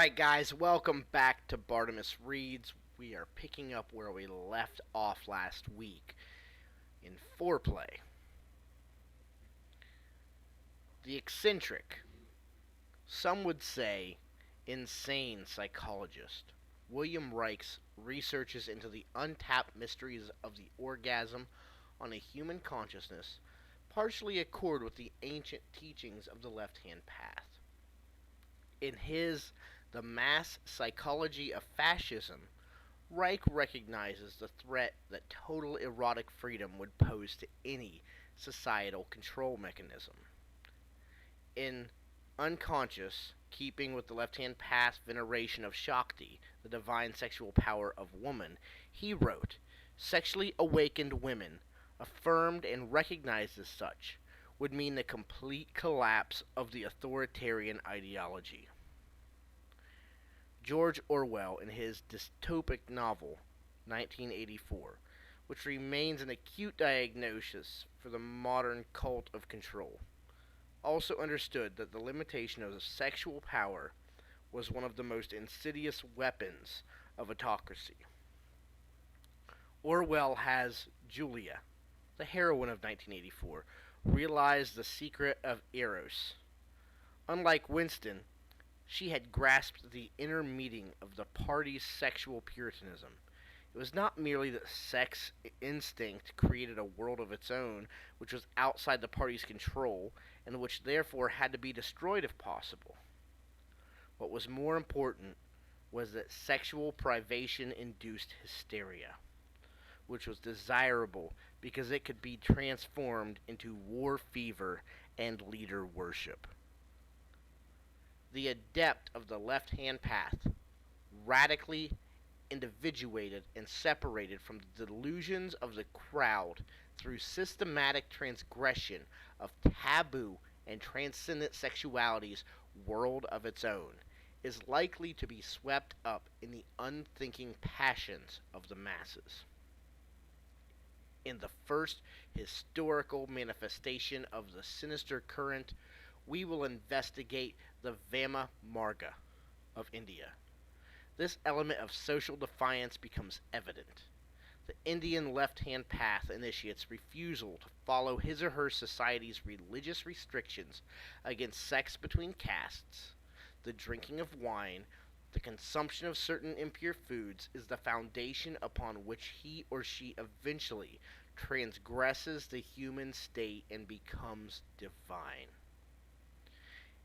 Alright, guys, welcome back to Bartimus Reads. We are picking up where we left off last week in Foreplay. The eccentric, some would say insane psychologist, William Reich's researches into the untapped mysteries of the orgasm on a human consciousness partially accord with the ancient teachings of the left-hand path. In his The Mass Psychology of Fascism, Reich recognizes the threat that total erotic freedom would pose to any societal control mechanism. In Unconscious, keeping with the left-hand path veneration of Shakti, the divine sexual power of woman, he wrote, "Sexually awakened women, affirmed and recognized as such, would mean the complete collapse of the authoritarian ideology." George Orwell, in his dystopic novel, 1984, which remains an acute diagnosis for the modern cult of control, also understood that the limitation of sexual power was one of the most insidious weapons of autocracy. Orwell has Julia, the heroine of 1984, realize the secret of Eros. Unlike Winston, she had grasped the inner meaning of the party's sexual puritanism. It was not merely that sex instinct created a world of its own, which was outside the party's control, and which therefore had to be destroyed if possible. What was more important was that sexual privation induced hysteria, which was desirable because it could be transformed into war fever and leader worship. The adept of the left-hand path, radically individuated and separated from the delusions of the crowd through systematic transgression of taboo and transcendent sexuality's world of its own, is likely to be swept up in the unthinking passions of the masses. In the first historical manifestation of the sinister current, we will investigate the Vama Marga of India. This element of social defiance becomes evident. The Indian left-hand path initiates refusal to follow his or her society's religious restrictions against sex between castes. The drinking of wine, the consumption of certain impure foods is the foundation upon which he or she eventually transgresses the human state and becomes divine.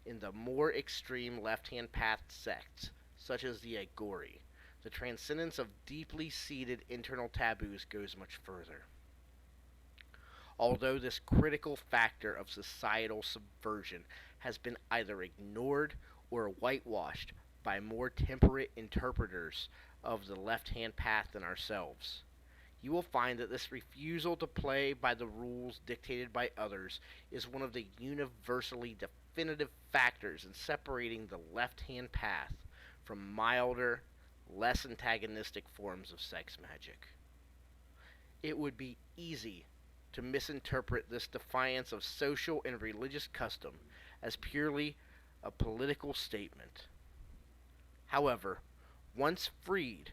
In the more extreme left-hand path sects, such as the Agori, the transcendence of deeply seated internal taboos goes much further. Although this critical factor of societal subversion has been either ignored or whitewashed by more temperate interpreters of the left-hand path than ourselves, you will find that this refusal to play by the rules dictated by others is one of the universally definitive factors in separating the left-hand path from milder, less antagonistic forms of sex magic. It would be easy to misinterpret this defiance of social and religious custom as purely a political statement. However, once freed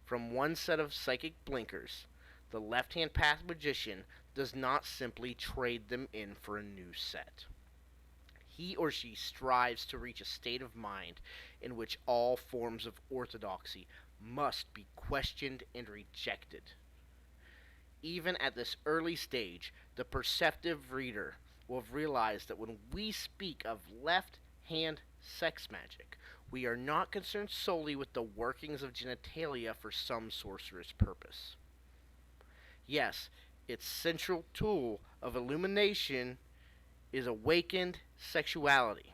from one set of psychic blinkers, the left-hand path magician does not simply trade them in for a new set. He or she strives to reach a state of mind in which all forms of orthodoxy must be questioned and rejected. Even at this early stage, the perceptive reader will have realized that when we speak of left-hand sex magic, we are not concerned solely with the workings of genitalia for some sorcerous purpose. Yes, its central tool of illumination is awakened sexuality,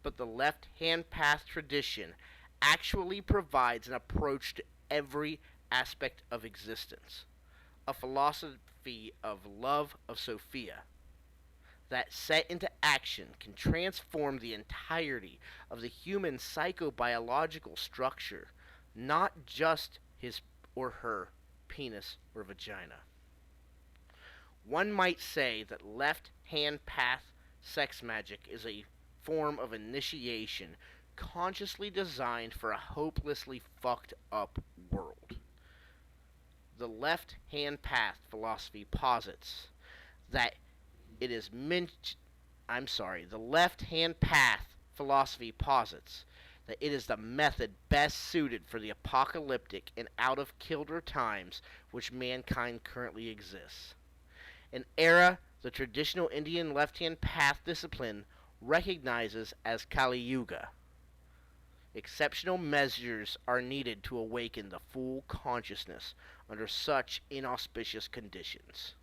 but the left-hand path tradition actually provides an approach to every aspect of existence, a philosophy of love of Sophia that set into action can transform the entirety of the human psychobiological structure, not just his or her penis or vagina. One might say that left-hand path sex magic is a form of initiation consciously designed for a hopelessly fucked up world. The left-hand path philosophy posits that it is meant the left-hand path philosophy posits that it is the method best suited for the apocalyptic and out of kilter times which mankind currently exists. An era the traditional Indian left-hand path discipline recognizes as Kali Yuga. Exceptional measures are needed to awaken the full consciousness under such inauspicious conditions.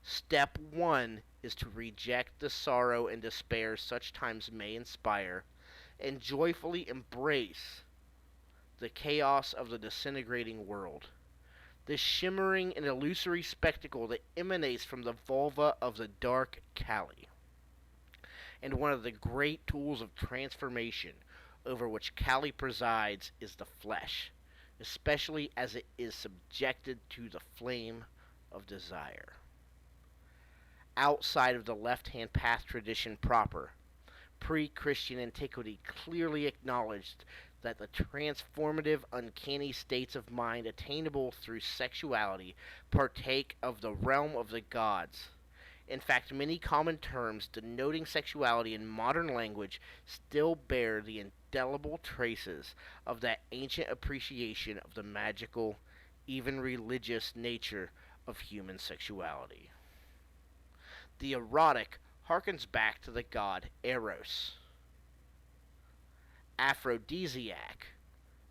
Step 1 is to reject the sorrow and despair such times may inspire, and joyfully embrace the chaos of the disintegrating world. This shimmering and illusory spectacle that emanates from the vulva of the dark Kali, and one of the great tools of transformation over which Kali presides is the flesh, especially as it is subjected to the flame of desire. Outside of the left-hand path tradition proper, pre-Christian antiquity clearly acknowledged that the transformative, uncanny states of mind attainable through sexuality partake of the realm of the gods. In fact, many common terms denoting sexuality in modern language still bear the indelible traces of that ancient appreciation of the magical, even religious nature of human sexuality. The erotic harkens back to the god Eros. Aphrodisiac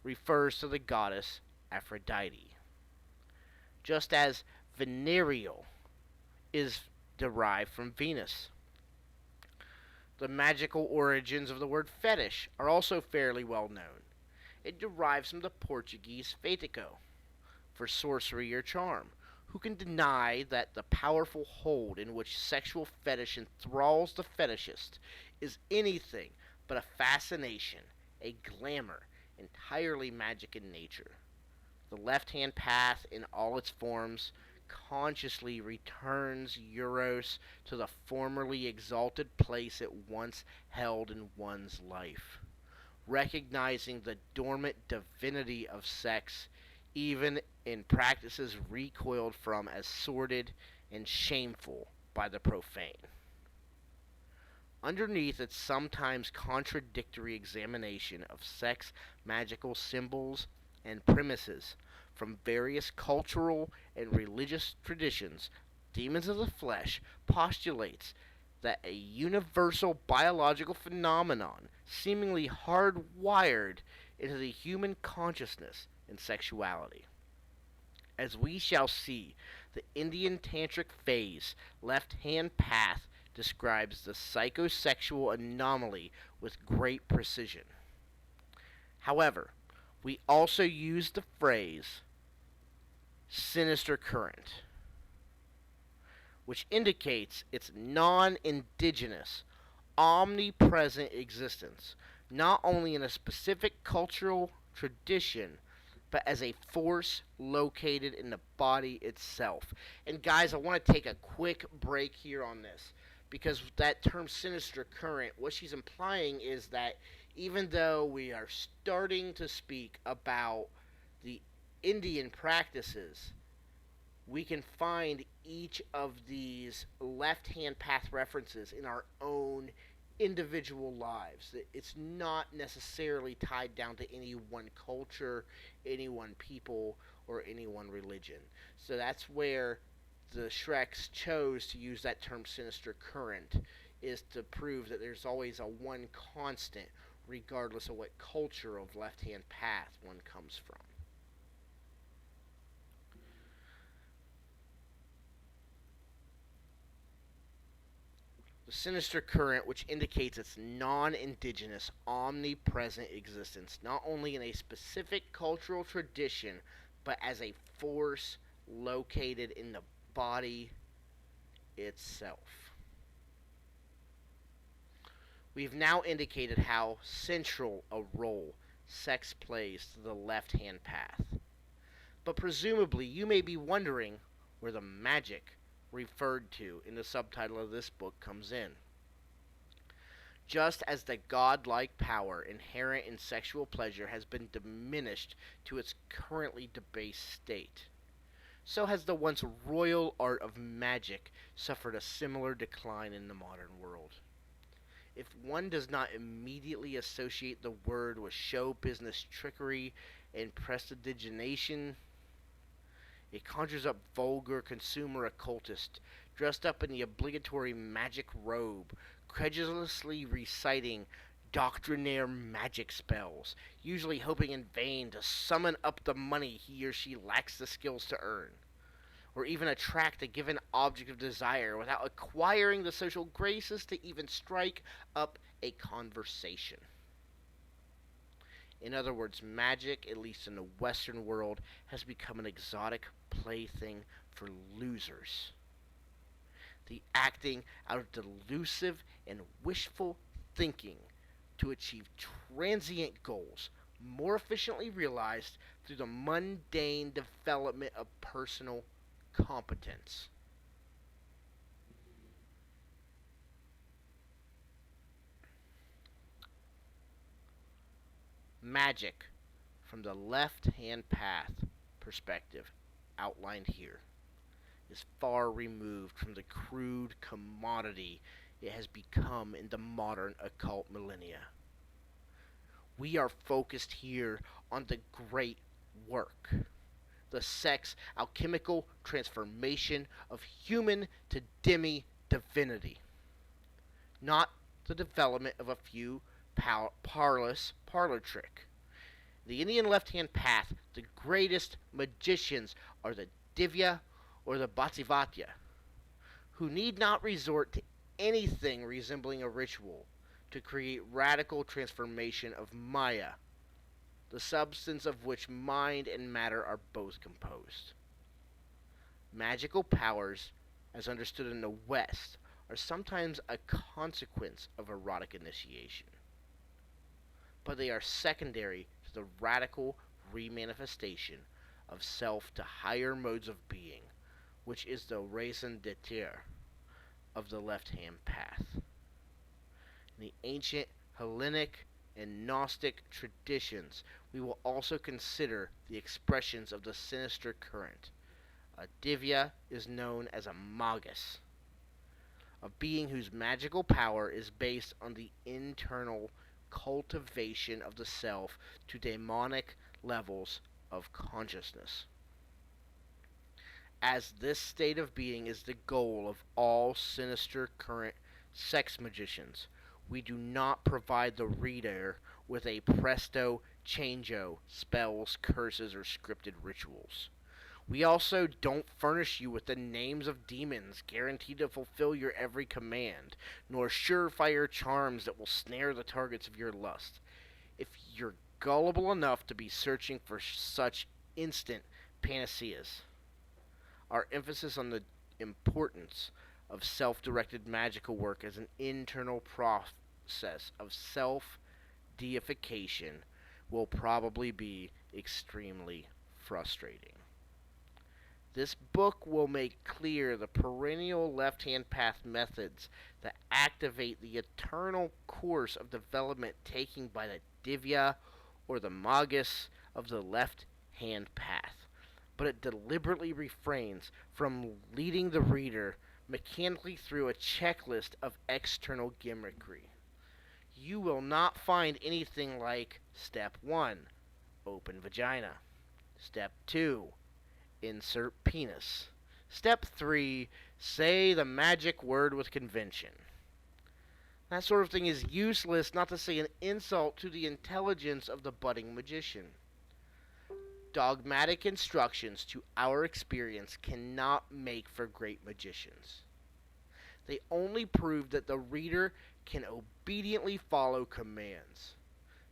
refers to the goddess Aphrodite, just as venereal is derived from Venus. The magical origins of the word fetish are also fairly well known. It derives from the Portuguese fetico, for sorcery or charm. Who can deny that the powerful hold in which sexual fetish enthralls the fetishist is anything but a fascination, a glamour, entirely magic in nature? The left-hand path in all its forms consciously returns Eros to the formerly exalted place it once held in one's life, recognizing the dormant divinity of sex even in practices recoiled from as sordid and shameful by the profane. Underneath its sometimes contradictory examination of sex magical symbols and premises from various cultural and religious traditions, Demons of the Flesh postulates that a universal biological phenomenon seemingly hardwired into the human consciousness and sexuality. As we shall see, the Indian tantric phase left-hand path describes the psychosexual anomaly with great precision. However, we also use the phrase sinister current, which indicates its non-indigenous, omnipresent existence, not only in a specific cultural tradition, but as a force located in the body itself. And guys, I want to take a quick break here on this, because that term sinister current, what she's implying is that even though we are starting to speak about the Indian practices, we can find each of these left-hand path references in our own individual lives. It's not necessarily tied down to any one culture, any one people, or any one religion. So that's where the Shrecks chose to use that term sinister current, is to prove that there's always a one constant regardless of what culture of left-hand path one comes from. The sinister current, which indicates its non-indigenous, omnipresent existence, not only in a specific cultural tradition, but as a force located in the body itself. We've now indicated how central a role sex plays to the left-hand path. But presumably, you may be wondering where the magic referred to in the subtitle of this book comes in. Just as the godlike power inherent in sexual pleasure has been diminished to its currently debased state, so has the once royal art of magic suffered a similar decline in the modern world. If one does not immediately associate the word with show business trickery and prestidigitation, it conjures up vulgar consumer occultists dressed up in the obligatory magic robe, credulously reciting doctrinaire magic spells, usually hoping in vain to summon up the money he or she lacks the skills to earn, or even attract a given object of desire without acquiring the social graces to even strike up a conversation. In other words, magic, at least in the Western world, has become an exotic plaything for losers. The acting out of delusive and wishful thinking to achieve transient goals, more efficiently realized through the mundane development of personal competence. Magic, from the left hand path perspective outlined here, is far removed from the crude commodity it has become in the modern occult millennia. We are focused here on the great work, the sex alchemical transformation of human to demi divinity, not the development of a few parlor trick. The Indian left hand path, the greatest magicians are the Divya or the Bhatsivatya, who need not resort to anything resembling a ritual to create radical transformation of Maya, the substance of which mind and matter are both composed. Magical powers, as understood in the West, are sometimes a consequence of erotic initiation, but they are secondary to the radical remanifestation of self to higher modes of being, which is the raison d'etre of the left-hand path. In the ancient Hellenic and Gnostic traditions, we will also consider the expressions of the sinister current. A Divya is known as a Magus, a being whose magical power is based on the internal cultivation of the self to demonic levels of consciousness. As this state of being is the goal of all sinister current sex magicians, we do not provide the reader with a presto changeo, spells, curses, or scripted rituals. We also don't furnish you with the names of demons guaranteed to fulfill your every command, nor surefire charms that will snare the targets of your lust. If you're gullible enough to be searching for such instant panaceas, our emphasis on the importance of self-directed magical work as an internal process of self-deification will probably be extremely frustrating. This book will make clear the perennial left-hand path methods that activate the eternal course of development taken by the Divya or the Magus of the left-hand path, but it deliberately refrains from leading the reader mechanically through a checklist of external gimmickry. You will not find anything like Step 1, open vagina. Step 2, insert penis. Step 3, say the magic word with convention. That sort of thing is useless, not to say an insult to the intelligence of the budding magician. Dogmatic instructions to our experience cannot make for great magicians. They only prove that the reader can obediently follow commands.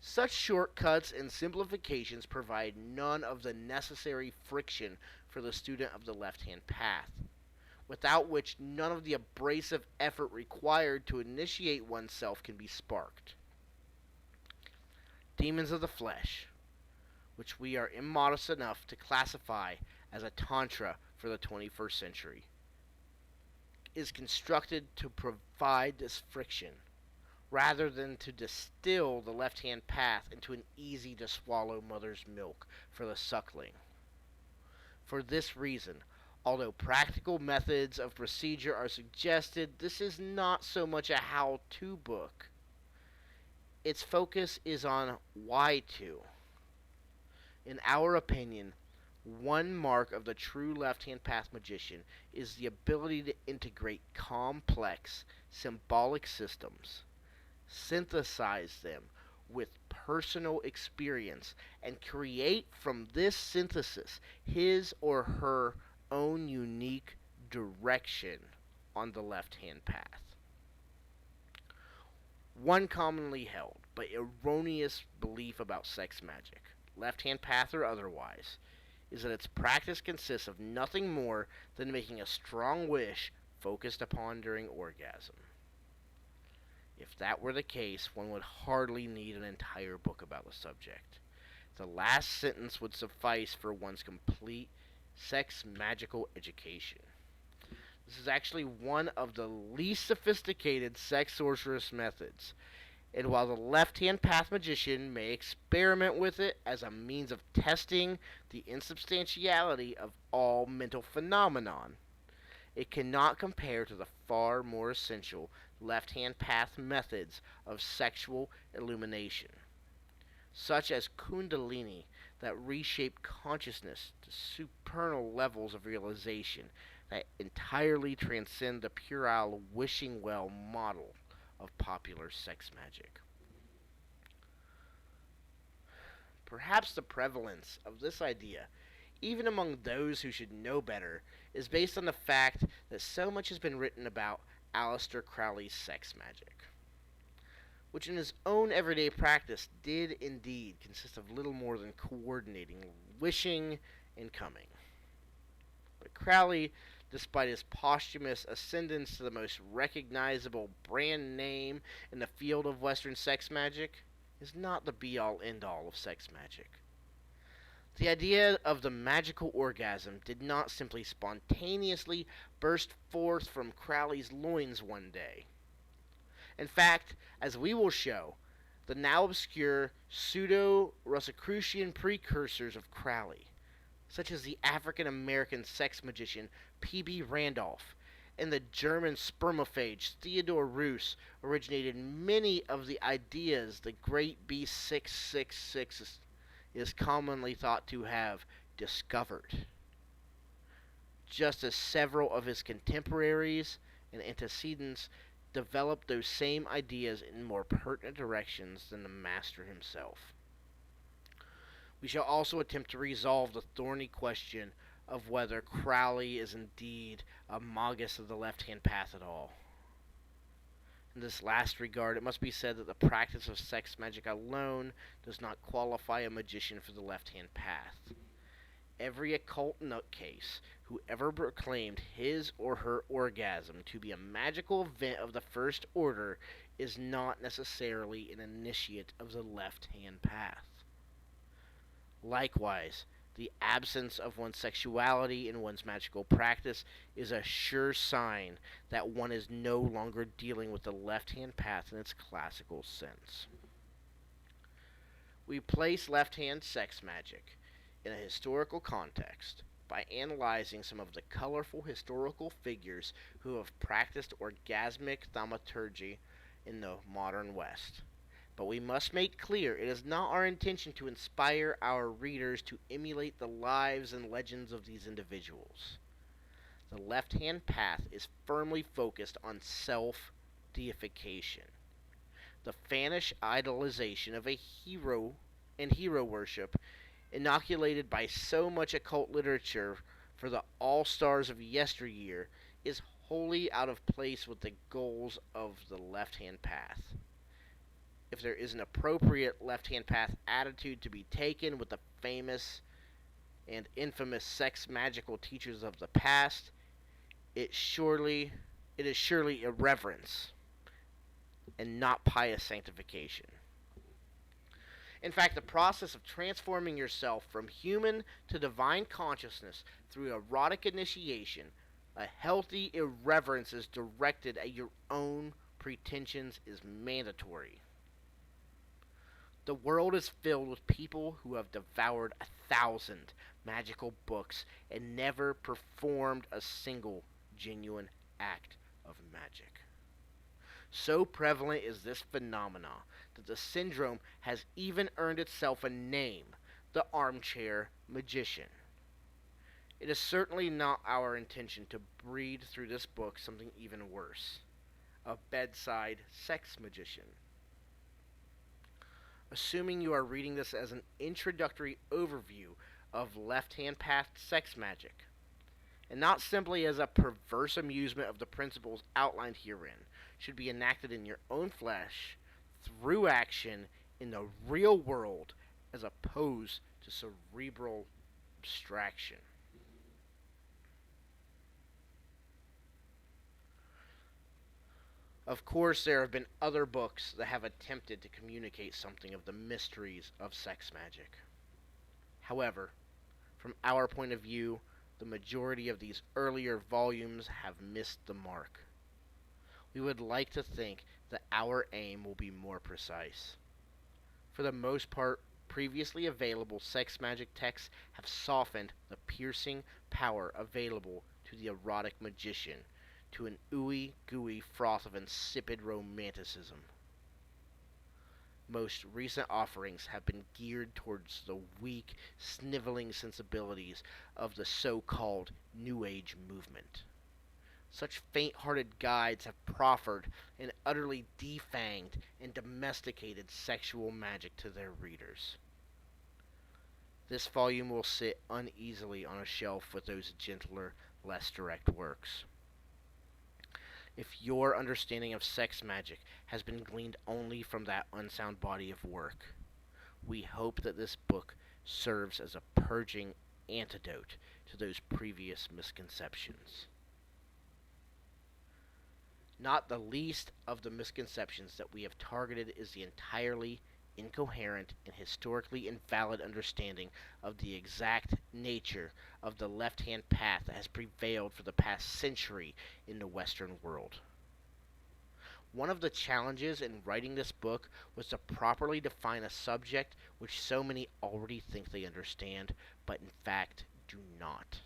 Such shortcuts and simplifications provide none of the necessary friction for the student of the left-hand path, without which none of the abrasive effort required to initiate oneself can be sparked. Demons of the flesh, which we are immodest enough to classify as a tantra for the 21st century, is constructed to provide this friction, rather than to distill the left-hand path into an easy-to-swallow mother's milk for the suckling. For this reason, although practical methods of procedure are suggested, this is not so much a how-to book. Its focus is on why to. In our opinion, one mark of the true left-hand path magician is the ability to integrate complex symbolic systems, synthesize them with personal experience, and create from this synthesis his or her own unique direction on the left-hand path. One commonly held but erroneous belief about sex magic, left-hand path or otherwise, is that its practice consists of nothing more than making a strong wish focused upon during orgasm. If that were the case, one would hardly need an entire book about the subject. The last sentence would suffice for one's complete sex magical education. This is actually one of the least sophisticated sex sorceress methods, and while the left-hand path magician may experiment with it as a means of testing the insubstantiality of all mental phenomenon, it cannot compare to the far more essential left-hand path methods of sexual illumination, such as kundalini, that reshape consciousness to supernal levels of realization that entirely transcend the puerile wishing well model of popular sex magic. Perhaps the prevalence of this idea, even among those who should know better, is based on the fact that so much has been written about Aleister Crowley's sex magic, which in his own everyday practice did indeed consist of little more than coordinating wishing and coming. But Crowley, despite his posthumous ascendance to the most recognizable brand name in the field of Western sex magic, is not the be-all end-all of sex magic. The idea of the magical orgasm did not simply spontaneously burst forth from Crowley's loins one day. In fact, as we will show, the now obscure pseudo-Rosicrucian precursors of Crowley, such as the African-American sex magician P.B. Randolph and the German spermophage Theodor Roos, originated many of the ideas the great B666 is commonly thought to have discovered, just as several of his contemporaries and antecedents developed those same ideas in more pertinent directions than the master himself. We shall also attempt to resolve the thorny question of whether Crowley is indeed a magus of the left-hand path at all. In this last regard, it must be said that the practice of sex magic alone does not qualify a magician for the left-hand path. Every occult nutcase who ever proclaimed his or her orgasm to be a magical event of the first order is not necessarily an initiate of the left-hand path. Likewise, the absence of one's sexuality in one's magical practice is a sure sign that one is no longer dealing with the left-hand path in its classical sense. We place left-hand sex magic in a historical context by analyzing some of the colorful historical figures who have practiced orgasmic thaumaturgy in the modern West. But we must make clear it is not our intention to inspire our readers to emulate the lives and legends of these individuals. The left-hand path is firmly focused on self-deification, the fanish idolization of a hero and hero worship inoculated by so much occult literature for the all-stars of yesteryear is wholly out of place with the goals of the left-hand path. If there is an appropriate left-hand path attitude to be taken with the famous and infamous sex magical teachers of the past, it is surely irreverence and not pious sanctification. In fact, the process of transforming yourself from human to divine consciousness through erotic initiation, a healthy irreverence is directed at your own pretensions is mandatory. The world is filled with people who have devoured 1,000 magical books and never performed a single genuine act of magic. So prevalent is this phenomena that the syndrome has even earned itself a name, the armchair magician. It is certainly not our intention to breed through this book something even worse, a bedside sex magician. Assuming you are reading this as an introductory overview of left hand path sex magic, and not simply as a perverse amusement of the principles outlined herein, should be enacted in your own flesh through action in the real world as opposed to cerebral abstraction. Of course, there have been other books that have attempted to communicate something of the mysteries of sex magic. However, from our point of view, the majority of these earlier volumes have missed the mark. We would like to think that our aim will be more precise. For the most part, previously available sex magic texts have softened the piercing power available to the erotic magician to an ooey gooey froth of insipid romanticism. Most recent offerings have been geared towards the weak, sniveling sensibilities of the so-called New Age movement. Such faint-hearted guides have proffered an utterly defanged and domesticated sexual magic to their readers. This volume will sit uneasily on a shelf with those gentler, less direct works. If your understanding of sex magic has been gleaned only from that unsound body of work, we hope that this book serves as a purging antidote to those previous misconceptions. Not the least of the misconceptions that we have targeted is the entirely incoherent and historically invalid understanding of the exact nature of the left-hand path that has prevailed for the past century in the Western world. One of the challenges in writing this book was to properly define a subject which so many already think they understand, but in fact do not.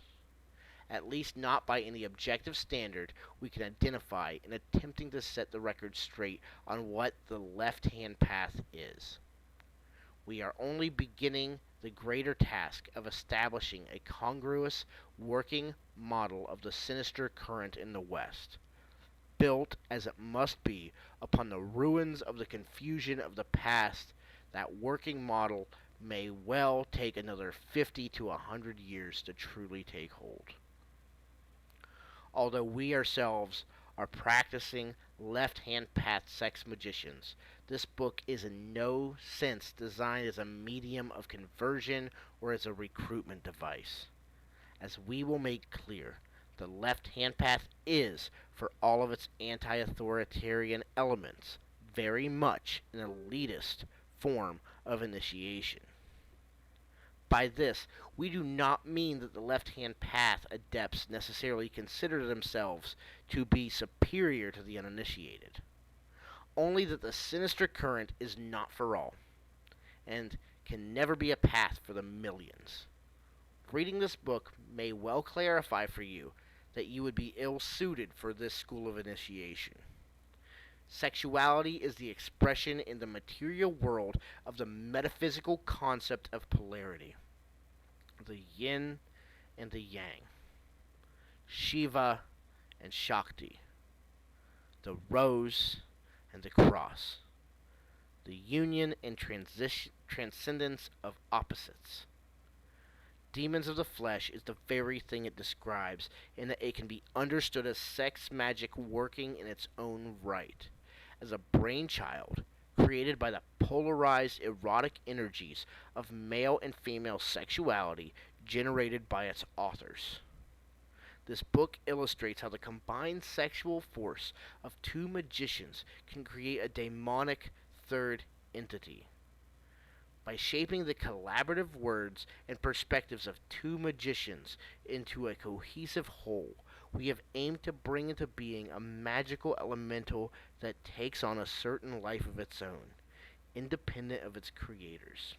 At least not by any objective standard we can identify in attempting to set the record straight on what the left-hand path is. We are only beginning the greater task of establishing a congruous working model of the sinister current in the West, built as it must be upon the ruins of the confusion of the past. That working model may well take another 50 to 100 years to truly take hold. Although we ourselves are practicing left-hand path sex magicians, this book is in no sense designed as a medium of conversion or as a recruitment device. As we will make clear, the left-hand path is, for all of its anti-authoritarian elements, very much an elitist form of initiation. By this, we do not mean that the left-hand path adepts necessarily consider themselves to be superior to the uninitiated. Only that the sinister current is not for all, and can never be a path for the millions. Reading this book may well clarify for you that you would be ill-suited for this school of initiation. Sexuality is the expression in the material world of the metaphysical concept of polarity, the yin and the yang, Shiva and Shakti, the rose and the cross, the union and transcendence of opposites. Demons of the Flesh is the very thing it describes, in that it can be understood as sex magic working in its own right, as a brainchild created by the polarized erotic energies of male and female sexuality generated by its authors. This book illustrates how the combined sexual force of two magicians can create a demonic third entity. By shaping the collaborative words and perspectives of two magicians into a cohesive whole, We have aimed to bring into being a magical elemental that takes on a certain life of its own, independent of its creators.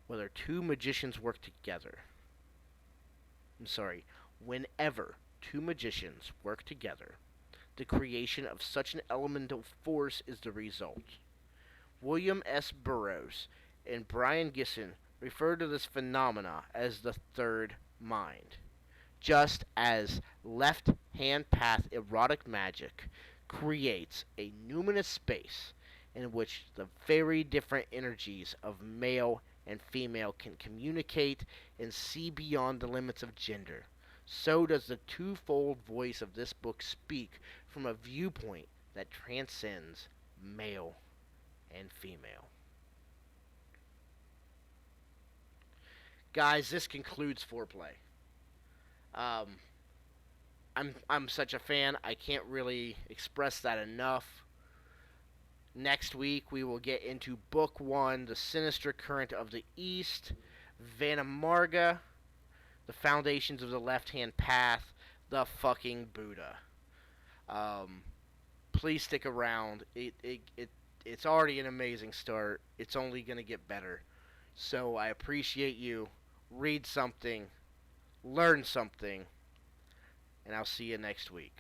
Whether two magicians work together, I'm sorry, whenever two magicians work together, the creation of such an elemental force is the result. William S. Burroughs and Brian Gisson refer to this phenomena as the third mind. Just as left hand path erotic magic creates a numinous space in which the very different energies of male and female can communicate and see beyond the limits of gender, so does the twofold voice of this book speak from a viewpoint that transcends male and female. Guys, this concludes Foreplay. Um, I'm such a fan. I can't really express that enough. Next week we will get into book 1, The Sinister Current of the East, Vanamarga, The Foundations of the Left-Hand Path, The Fucking Buddha. Um, please stick around. It's already an amazing start. It's only going to get better. So I appreciate you. Read something, learn something, and I'll see you next week.